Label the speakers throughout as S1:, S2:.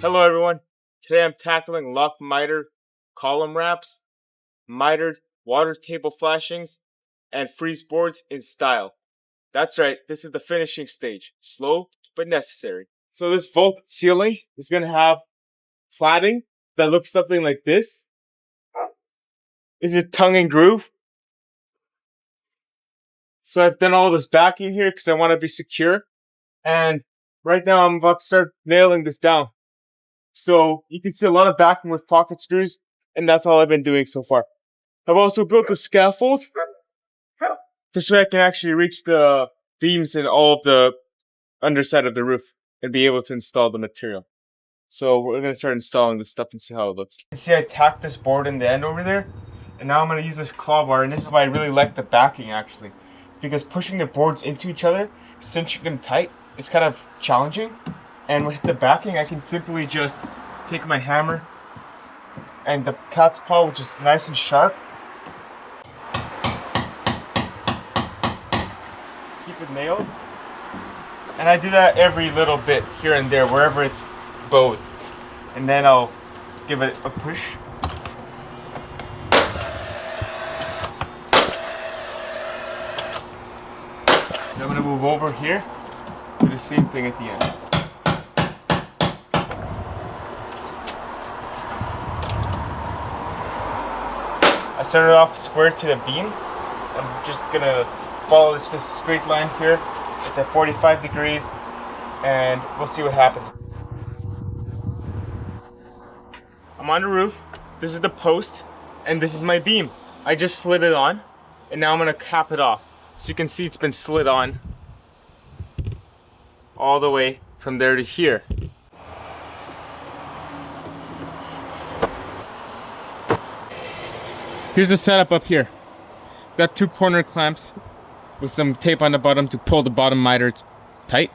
S1: Hello everyone, today I'm tackling lock mitered column wraps, mitered water table flashings, and freeze boards in style. That's right, this is the finishing stage, slow but necessary. So this vaulted ceiling is going to have cladding that looks something like this. This is tongue and groove. So I've done all this backing here because I want to be secure. And right now I'm about to start nailing this down. So you can see a lot of backing with pocket screws, and that's all I've been doing so far. I've also built a scaffold this way I can actually reach the beams and all of the underside of the roof and be able to install the material. So we're going to start installing this stuff and see how it looks. You can see I tacked this board in the end over there, and now I'm going to use this claw bar, and this is why I really like the backing actually, because pushing the boards into each other, cinching them tight, it's kind of challenging. And with the backing, I can simply just take my hammer and the cat's paw, which is nice and sharp. Keep it nailed. And I do that every little bit here and there, wherever it's bowed. And then I'll give it a push. Then I'm going to move over here, do the same thing at the end. I started off square to the beam. I'm just gonna follow this straight line here. It's at 45 degrees, and we'll see what happens. I'm on the roof. This is the post, and this is my beam. I just slid it on, and now I'm gonna cap it off. So you can see it's been slid on all the way from there to here. Here's the setup up here. I've got two corner clamps with some tape on the bottom to pull the bottom miter tight.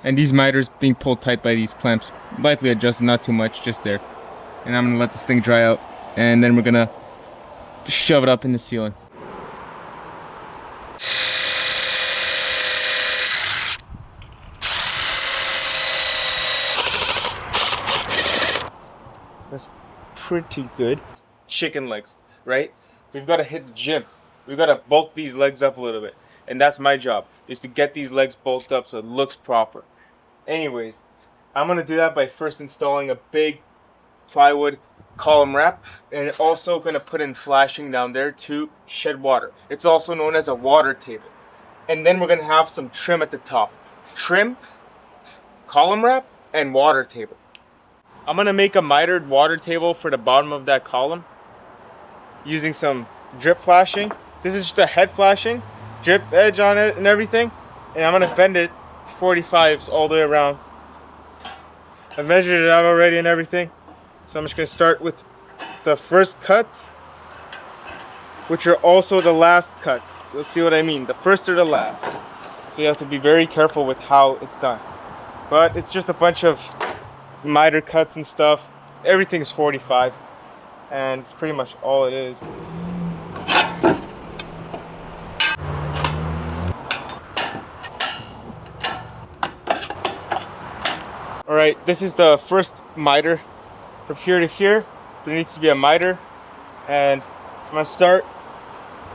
S1: And these miters being pulled tight by these clamps. Lightly adjusted, not too much, just there. And I'm gonna let this thing dry out. And then we're gonna shove it up in the ceiling. That's pretty good. Chicken legs. Right? We've got to hit the gym. We've got to bulk these legs up a little bit. And that's my job, is to get these legs bulked up so it looks proper. Anyways, I'm going to do that by first installing a big plywood column wrap. And also going to put in flashing down there to shed water. It's also known as a water table. And then we're going to have some trim at the top. Trim, column wrap, and water table. I'm going to make a mitered water table for the bottom of that column, using some drip flashing. This is just a head flashing, drip edge on it and everything. And I'm gonna bend it 45s all the way around. I've measured it out already and everything. So I'm just gonna start with the first cuts, which are also the last cuts. You'll see what I mean, the first or the last. So you have to be very careful with how it's done. But it's just a bunch of miter cuts and stuff. Everything's 45s. And it's pretty much all it is. Alright, this is the first miter. From here to here, there needs to be a miter. And I'm going to start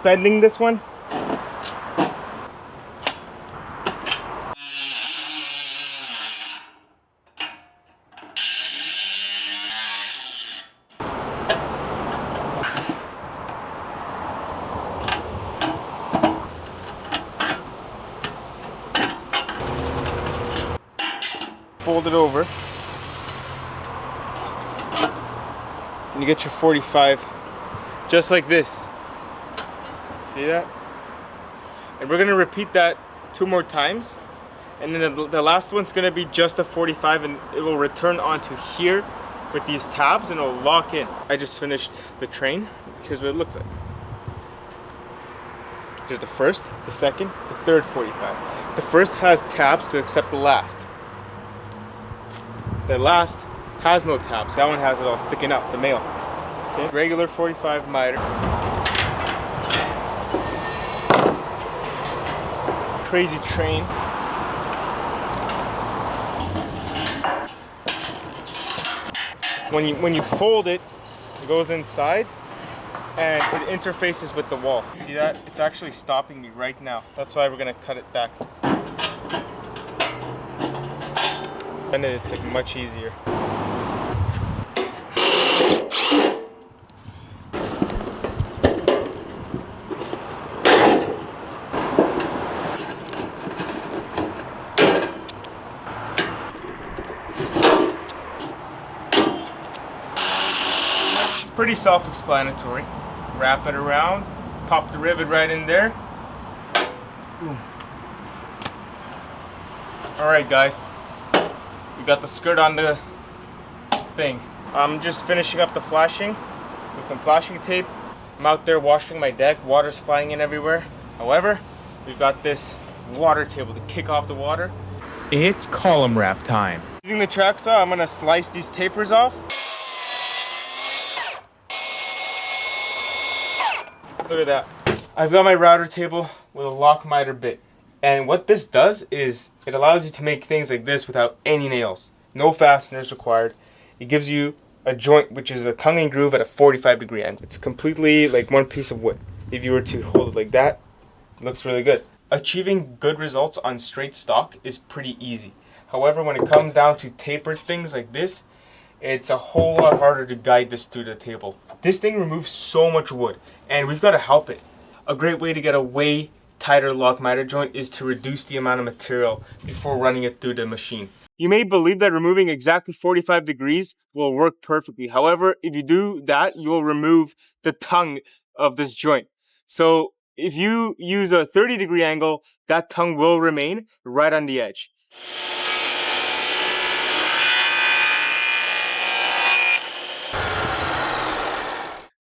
S1: bending this one. Fold it over, and you get your 45, just like this. See that? And we're gonna repeat that 2 more times, and then the last one's gonna be just a 45, and it will return onto here with these tabs, and it'll lock in. I just finished the train. Here's what it looks like. There's the first, the second, the third 45. The first has tabs to accept the last. The last has no tabs. That one has it all sticking up, the male. Okay. Regular 45 miter. Crazy train. When you fold it, it goes inside and it interfaces with the wall. See that? It's actually stopping me right now. That's why we're gonna cut it back. And it's like much easier. Pretty self-explanatory. Wrap it around, pop the rivet right in there. Boom. Alright guys, we got the skirt on the thing. I'm just finishing up the flashing with some flashing tape. I'm out there washing my deck, water's flying in everywhere. However, we've got this water table to kick off the water.
S2: It's column wrap time.
S1: Using the track saw, I'm gonna slice these tapers off. Look at that. I've got my router table with a lock miter bit. And what this does is it allows you to make things like this without any nails. No fasteners required. It gives you a joint which is a tongue and groove at a 45-degree angle. It's completely like one piece of wood. If you were to hold it like that, it looks really good. Achieving good results on straight stock is pretty easy. However, when it comes down to tapered things like this, it's a whole lot harder to guide this through the table. This thing removes so much wood, and we've got to help it. A great way to get a way tighter lock miter joint is to reduce the amount of material before running it through the machine. You may believe that removing exactly 45 degrees will work perfectly. However, if you do that, you will remove the tongue of this joint. So if you use a 30-degree angle, that tongue will remain right on the edge.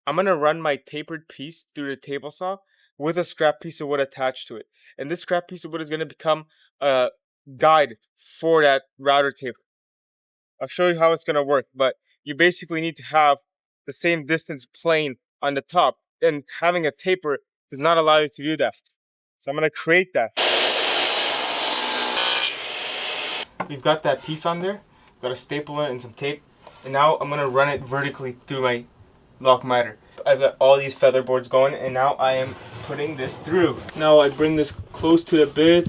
S1: I'm going to run my tapered piece through the table saw with a scrap piece of wood attached to it. And this scrap piece of wood is going to become a guide for that router table. I'll show you how it's going to work, but you basically need to have the same distance plane on the top, and having a taper does not allow you to do that. So I'm going to create that. We've got that piece on there, got a staple in it and some tape, and now I'm going to run it vertically through my lock miter. I've got all these feather boards going, and now I am putting this through. Now I bring this close to the bit.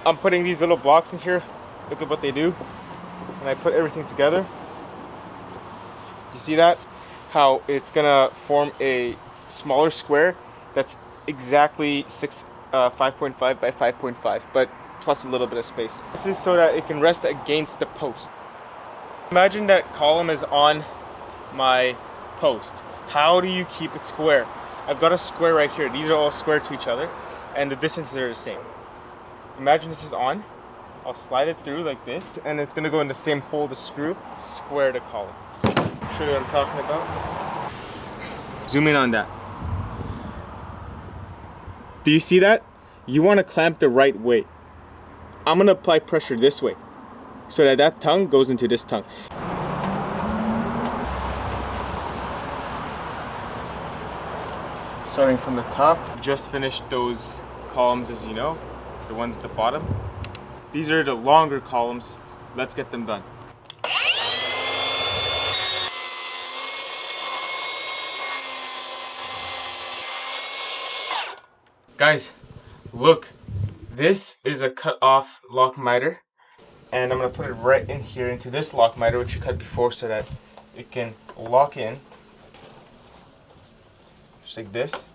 S1: I'm putting these little blocks in here. Look at what they do. And I put everything together. Do you see that? How it's gonna form a smaller square that's exactly 5.5 by 5.5, but plus a little bit of space. This is so that it can rest against the post. Imagine that column is on my post. How do you keep it square? I've got a square right here. These are all square to each other, and the distances are the same. Imagine this is on. I'll slide it through like this, and it's gonna go in the same hole the screw, square the column. Show you what I'm talking about. Zoom in on that. Do you see that? You wanna clamp the right way. I'm gonna apply pressure this way, so that that tongue goes into this tongue. Starting from the top, just finished those columns, as you know, the ones at the bottom. These are the longer columns. Let's get them done. Guys, look. This is a cut off lock miter. And I'm going to put it right in here into this lock miter, which we cut before, so that it can lock in. Just like this.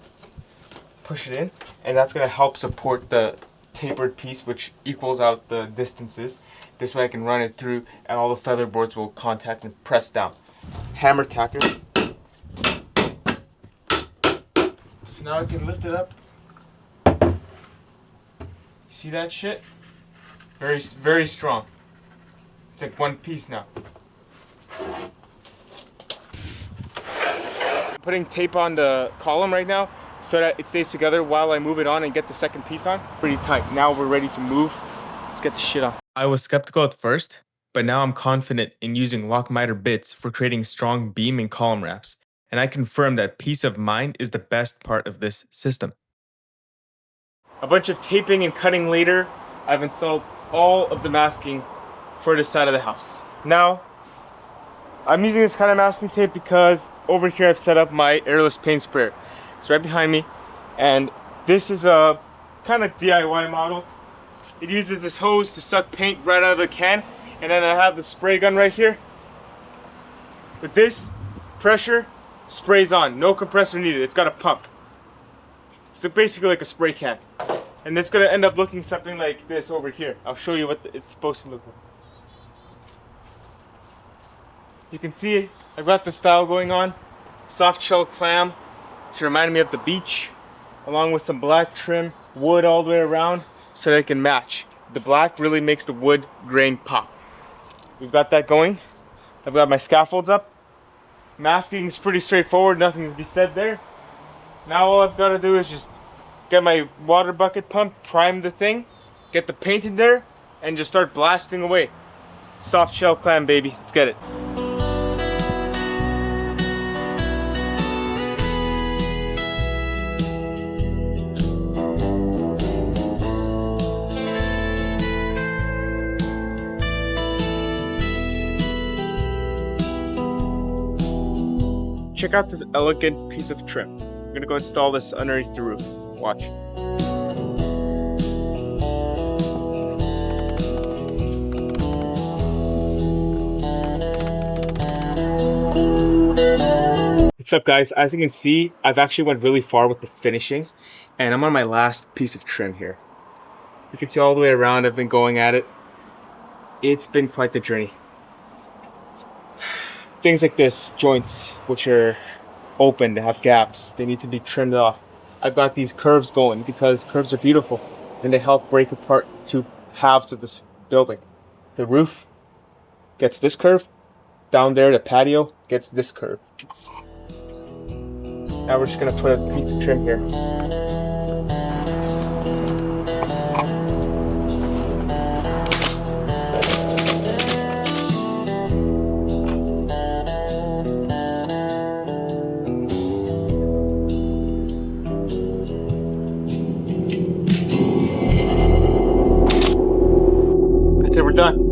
S1: Push it in. And that's going to help support the tapered piece, which equals out the distances. This way I can run it through and all the feather boards will contact and press down. Hammer tacker. So now I can lift it up. See that shit? Very, very strong. It's like one piece now. I'm putting tape on the column right now, so that it stays together while I move it on and get the second piece on. Pretty tight. Now we're ready to move. Let's get the shit on.
S2: I was skeptical at first, but now I'm confident in using lock miter bits for creating strong beam and column wraps, and I confirm that peace of mind is the best part of this system.
S1: A bunch of taping and cutting later, I've installed all of the masking for this side of the house. Now, I'm using this kind of masking tape because over here I've set up my Airless paint sprayer. It's right behind me, and this is a kind of DIY model. It uses this hose to suck paint right out of the can, and then I have the spray gun right here. With this, pressure sprays on, no compressor needed, it's got a pump. So basically like a spray can. And it's gonna end up looking something like this over here. I'll show you what it's supposed to look like. You can see I've got the style going on. Soft shell clam to remind me of the beach, along with some black trim, wood all the way around so that it can match. The black really makes the wood grain pop. We've got that going. I've got my scaffolds up. Masking is pretty straightforward, nothing to be said there. Now all I've got to do is just get my water bucket pump, prime the thing, get the paint in there, and just start blasting away. Soft shell clam, baby. Let's get it. Check out this elegant piece of trim. I'm gonna go install this underneath the roof. Watch. What's up, guys? As you can see, I've actually went really far with the finishing, and I'm on my last piece of trim here. You can see all the way around, I've been going at it. It's been quite the journey. Things like this, joints, which are open, to have gaps, they need to be trimmed off. I've got these curves going because curves are beautiful and they help break apart the two halves of this building. The roof gets this curve, down there the patio gets this curve. Now we're just gonna put a piece of trim here. That's it, we're done.